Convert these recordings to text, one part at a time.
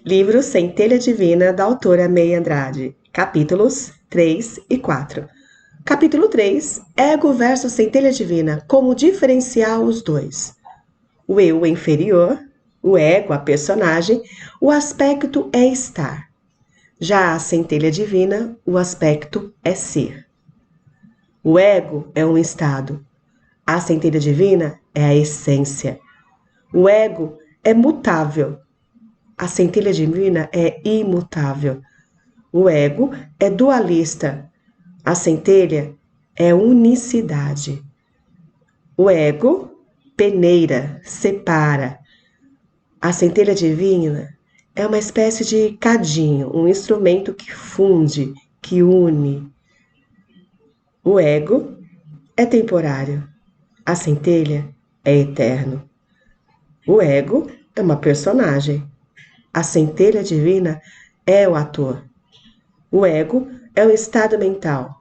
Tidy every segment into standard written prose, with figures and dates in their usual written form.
Livro Centelha Divina, da autora May Andrade, capítulos 3 e 4. Capítulo 3, Ego versus Centelha Divina, como diferenciar os dois. O eu inferior, o ego, a personagem, o aspecto é estar. Já a centelha divina, o aspecto é ser. O ego é um estado. A centelha divina é a essência. O ego é mutável. A centelha divina é imutável. O ego é dualista. A centelha é unicidade. O ego peneira, separa. A centelha divina é uma espécie de cadinho, um instrumento que funde, que une. O ego é temporário. A centelha é eterno. O ego é uma personagem. A centelha divina é o ator. O ego é o estado mental.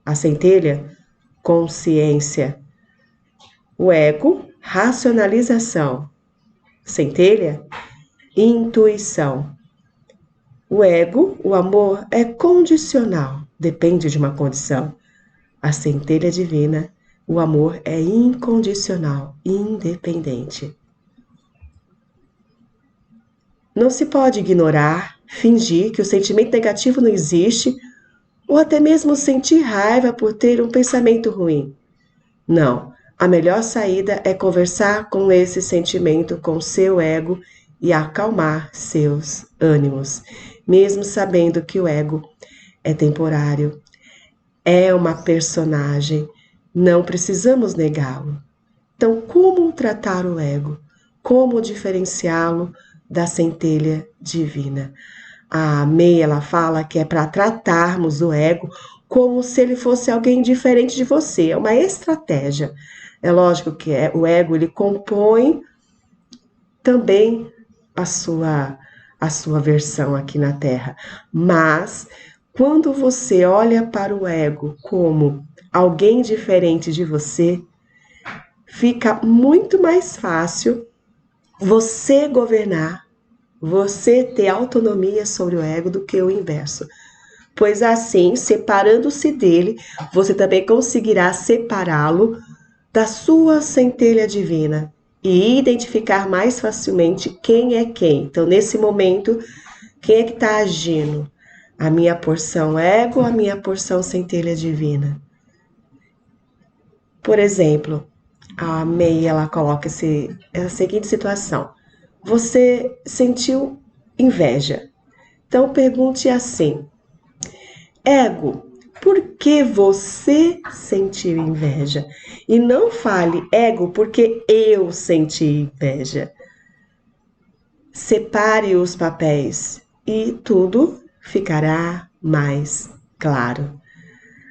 A centelha, consciência. O ego, racionalização. Centelha, intuição. O ego, o amor, é condicional, depende de uma condição. A centelha divina, o amor é incondicional, independente. Não se pode ignorar, fingir que o sentimento negativo não existe, ou até mesmo sentir raiva por ter um pensamento ruim. Não, a melhor saída é conversar com esse sentimento, com seu ego e acalmar seus ânimos, mesmo sabendo que o ego é temporário, é uma personagem, não precisamos negá-lo. Então, como tratar o ego? Como diferenciá-lo da centelha divina? A May, ela fala que é para tratarmos o ego como se ele fosse alguém diferente de você, é uma estratégia. É lógico que o ego, ele compõe também a sua versão aqui na Terra, mas quando você olha para o ego como alguém diferente de você, fica muito mais fácil você governar, você ter autonomia sobre o ego do que o inverso. Pois assim, separando-se dele, você também conseguirá separá-lo da sua centelha divina e identificar mais facilmente quem é quem. Então, nesse momento, quem é que está agindo? A minha porção ego ou a minha porção centelha divina? Por exemplo, a May, ela coloca a seguinte situação. Você sentiu inveja. Então, pergunte assim. Ego, por que você sentiu inveja? E não fale ego porque eu senti inveja. Separe os papéis e tudo ficará mais claro.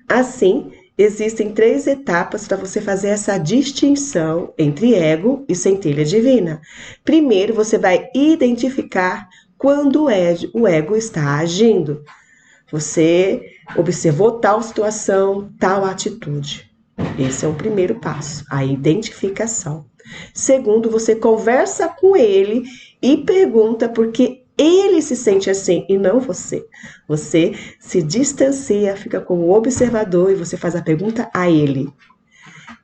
Assim, existem 3 etapas para você fazer essa distinção entre ego e centelha divina. Primeiro, você vai identificar quando o ego está agindo. Você observou tal situação, tal atitude. Esse é o primeiro passo, a identificação. Segundo, você conversa com ele e pergunta por que ele se sente assim e não você. Você se distancia, fica como observador e você faz a pergunta a ele.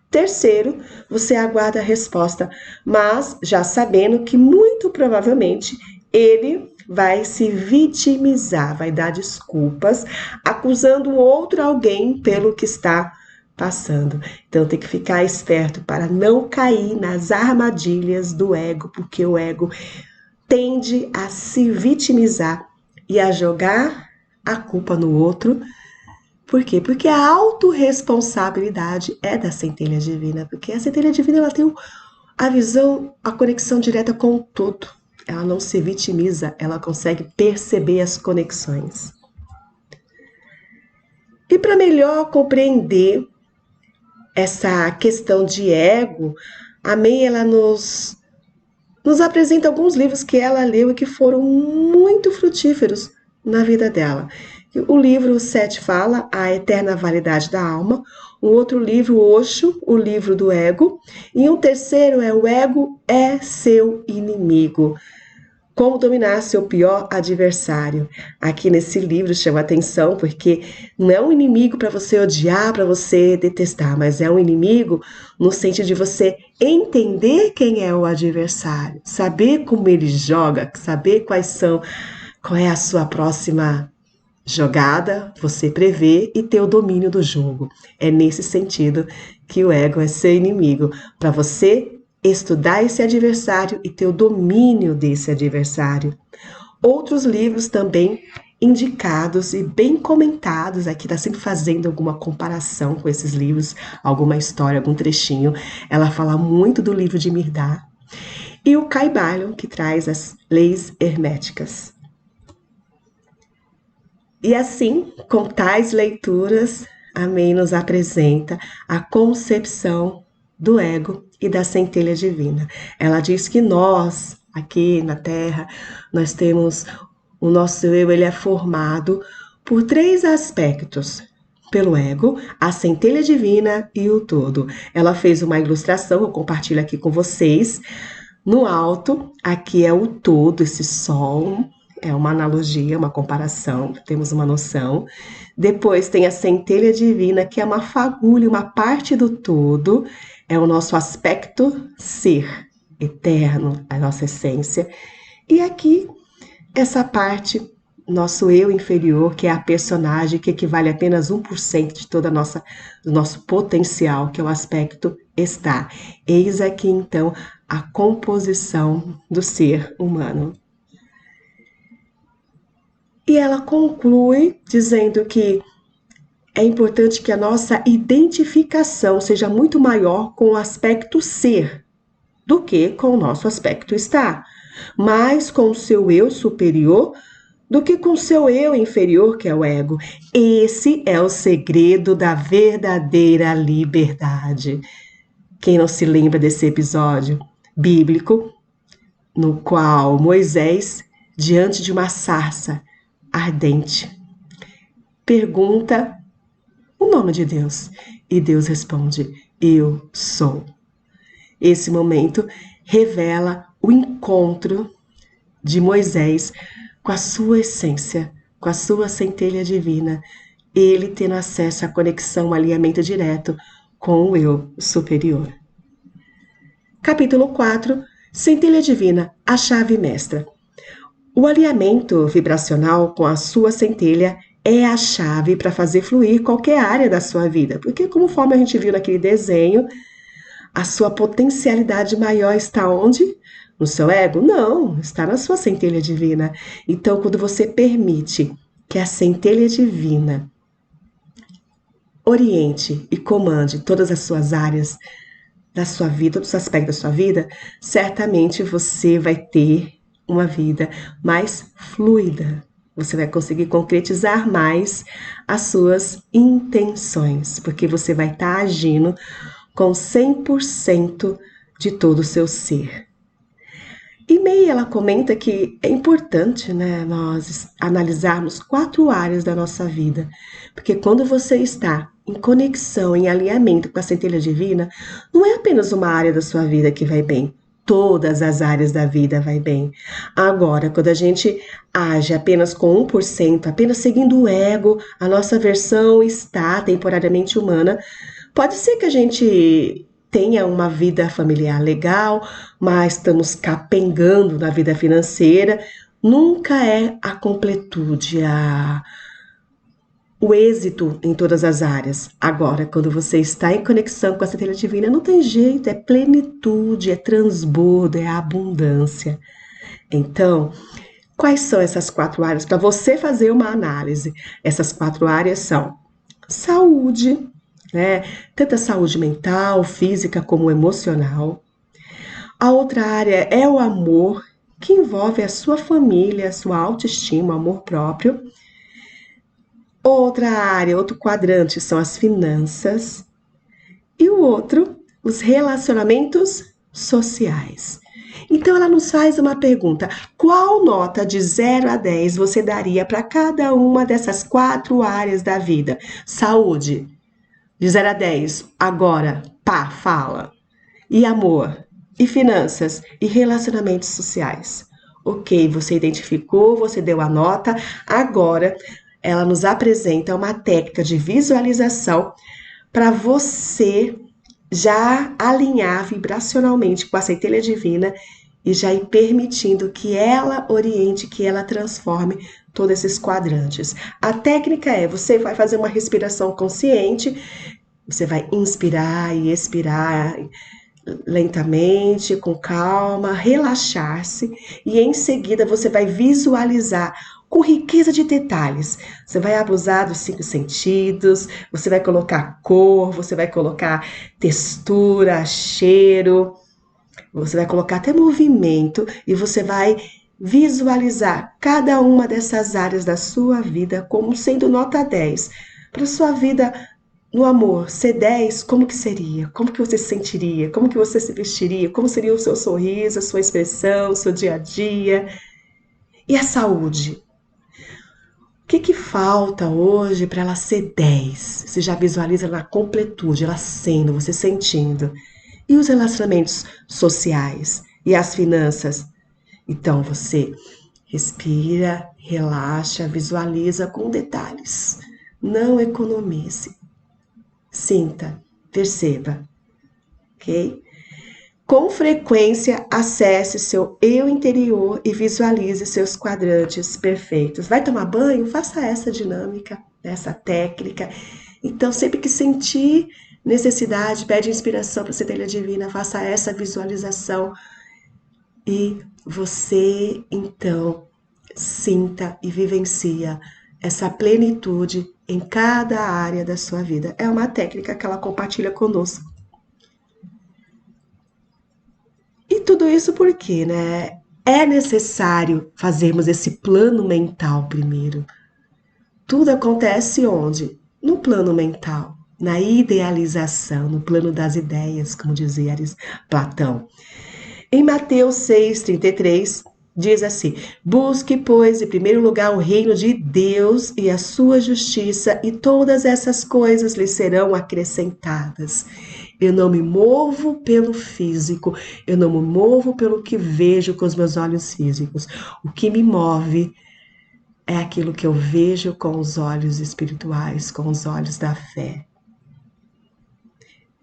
Terceiro, você aguarda a resposta, mas já sabendo que muito provavelmente ele vai se vitimizar, vai dar desculpas, acusando outro alguém pelo que está passando. Então tem que ficar esperto para não cair nas armadilhas do ego, porque o ego tende a se vitimizar e a jogar a culpa no outro. Por quê? Porque a autorresponsabilidade é da centelha divina, porque a centelha divina ela tem a visão, a conexão direta com o todo. Ela não se vitimiza, ela consegue perceber as conexões. E para melhor compreender essa questão de ego, a May ela nos apresenta alguns livros que ela leu e que foram muito frutíferos na vida dela. O livro 7 fala A Eterna Validade da Alma, um outro livro, Osho, o livro do ego, e um terceiro é O Ego é Seu Inimigo. Como dominar seu pior adversário. Aqui nesse livro chama atenção porque não é um inimigo para você odiar, para você detestar, mas é um inimigo no sentido de você entender quem é o adversário, saber como ele joga, saber qual é a sua próxima jogada, você prever e ter o domínio do jogo. É nesse sentido que o ego é seu inimigo, para você estudar esse adversário e ter o domínio desse adversário. Outros livros também indicados e bem comentados, aqui está sempre fazendo alguma comparação com esses livros, alguma história, algum trechinho. Ela fala muito do livro de Mirdá e o Caibalion, que traz as leis herméticas. E assim, com tais leituras, a May nos apresenta a concepção do ego e da centelha divina. Ela diz que nós, aqui na Terra, nós temos o nosso eu, ele é formado por 3 aspectos. Pelo ego, a centelha divina e o todo. Ela fez uma ilustração, eu compartilho aqui com vocês. No alto, aqui é o todo, esse sol, é uma analogia, uma comparação, temos uma noção. Depois tem a centelha divina, que é uma fagulha, uma parte do todo, é o nosso aspecto ser, eterno, a nossa essência. E aqui, essa parte, nosso eu inferior, que é a personagem, que equivale a apenas 1% de toda do nosso potencial, que é o aspecto estar. Eis aqui, então, a composição do ser humano. E ela conclui dizendo que é importante que a nossa identificação seja muito maior com o aspecto ser do que com o nosso aspecto estar, mais com o seu eu superior do que com o seu eu inferior, que é o ego. Esse é o segredo da verdadeira liberdade. Quem não se lembra desse episódio bíblico, no qual Moisés, diante de uma sarça ardente, pergunta o nome de Deus e Deus responde: eu sou. Esse momento revela o encontro de Moisés com a sua essência, com a sua centelha divina, ele tendo acesso à conexão, um alinhamento direto com o eu superior. Capítulo 4, Centelha Divina, a chave mestra. O alinhamento vibracional com a sua centelha é a chave para fazer fluir qualquer área da sua vida, porque conforme a gente viu naquele desenho, a sua potencialidade maior está onde? No seu ego? Não, está na sua centelha divina. Então, quando você permite que a centelha divina oriente e comande todas as suas áreas da sua vida, todos os aspectos da sua vida, certamente você vai ter uma vida mais fluida. Você vai conseguir concretizar mais as suas intenções, porque você vai estar agindo com 100% de todo o seu ser. E May, ela comenta que é importante, né, nós analisarmos 4 áreas da nossa vida, porque quando você está em conexão, em alinhamento com a centelha divina, não é apenas uma área da sua vida que vai bem, todas as áreas da vida vai bem. Agora, quando a gente age apenas com 1%, apenas seguindo o ego, a nossa versão está temporariamente humana, pode ser que a gente tenha uma vida familiar legal, mas estamos capengando na vida financeira. Nunca é a completude, o êxito em todas as áreas. Agora, quando você está em conexão com a centelha divina, não tem jeito, é plenitude, é transbordo, é abundância. Então, quais são essas 4 áreas? Para você fazer uma análise, essas 4 áreas são saúde, né? Tanto a saúde mental, física como emocional. A outra área é o amor, que envolve a sua família, a sua autoestima, o amor próprio. Outra área, outro quadrante são as finanças. E o outro, os relacionamentos sociais. Então ela nos faz uma pergunta: qual nota de 0 a 10 você daria para cada uma dessas 4 áreas da vida? Saúde, de 0 a 10, agora, pá, fala. E amor, e finanças, e relacionamentos sociais. Ok, você identificou, você deu a nota. Agora, ela nos apresenta uma técnica de visualização para você já alinhar vibracionalmente com a centelha divina e já ir permitindo que ela oriente, que ela transforme todos esses quadrantes. A técnica é: você vai fazer uma respiração consciente, você vai inspirar e expirar lentamente, com calma, relaxar-se e em seguida você vai visualizar com riqueza de detalhes. Você vai abusar dos 5 sentidos, você vai colocar cor, você vai colocar textura, cheiro, você vai colocar até movimento e você vai visualizar cada uma dessas áreas da sua vida como sendo nota 10. Para sua vida no amor, ser 10, como que seria? Como que você se sentiria? Como que você se vestiria? Como seria o seu sorriso, a sua expressão, o seu dia a dia? E a saúde? O que que falta hoje para ela ser 10? Você já visualiza na completude, ela sendo, você sentindo. E os relacionamentos sociais? E as finanças? Então você respira, relaxa, visualiza com detalhes. Não economize. Sinta, perceba, ok? Com frequência, acesse seu eu interior e visualize seus quadrantes perfeitos. Vai tomar banho? Faça essa dinâmica, essa técnica. Então, sempre que sentir necessidade, pede inspiração para a centelha divina, faça essa visualização e você, então, sinta e vivencia essa plenitude em cada área da sua vida. É uma técnica que ela compartilha conosco. E tudo isso porque, né? É necessário fazermos esse plano mental primeiro. Tudo acontece onde? No plano mental, na idealização, no plano das ideias, como dizia Platão. Em Mateus 6,33, diz assim: busque, pois, em primeiro lugar o reino de Deus e a sua justiça, e todas essas coisas lhe serão acrescentadas. Eu não me movo pelo físico, eu não me movo pelo que vejo com os meus olhos físicos. O que me move é aquilo que eu vejo com os olhos espirituais, com os olhos da fé.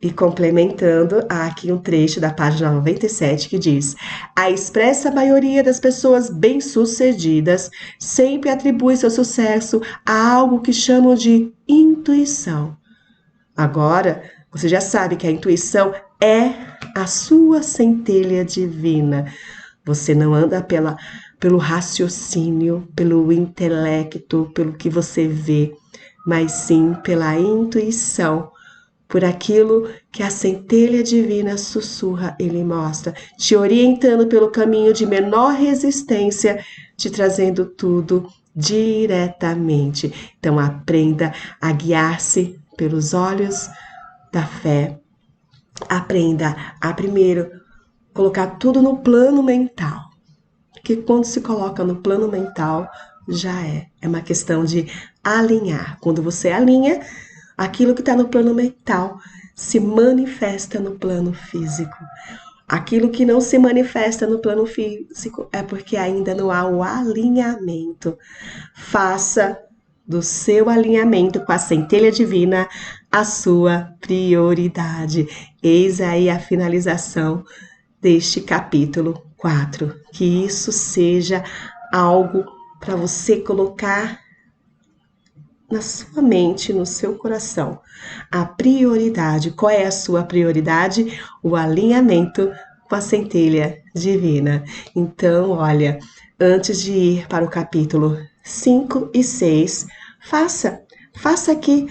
E complementando, há aqui um trecho da página 97 que diz: a expressa maioria das pessoas bem-sucedidas sempre atribui seu sucesso a algo que chamam de intuição. Agora, você já sabe que a intuição é a sua centelha divina. Você não anda pelo raciocínio, pelo intelecto, pelo que você vê, mas sim pela intuição, por aquilo que a centelha divina sussurra e lhe mostra, te orientando pelo caminho de menor resistência, te trazendo tudo diretamente. Então aprenda a guiar-se pelos olhos da fé. Aprenda a primeiro colocar tudo no plano mental. Porque quando se coloca no plano mental, já é uma questão de alinhar. Quando você alinha, aquilo que está no plano mental se manifesta no plano físico. Aquilo que não se manifesta no plano físico é porque ainda não há o alinhamento. Faça do seu alinhamento com a centelha divina a sua prioridade. Eis aí a finalização deste capítulo 4. Que isso seja algo para você colocar na sua mente, no seu coração. A prioridade. Qual é a sua prioridade? O alinhamento com a centelha divina. Então, olha, antes de ir para o capítulo 5 e 6, faça aqui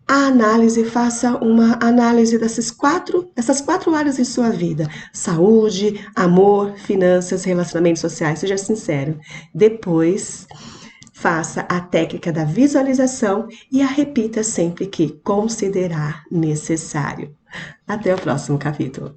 a análise, faça uma análise dessas quatro áreas em sua vida: saúde, amor, finanças, relacionamentos sociais. Seja sincero. Depois, faça a técnica da visualização e a repita sempre que considerar necessário. Até o próximo capítulo.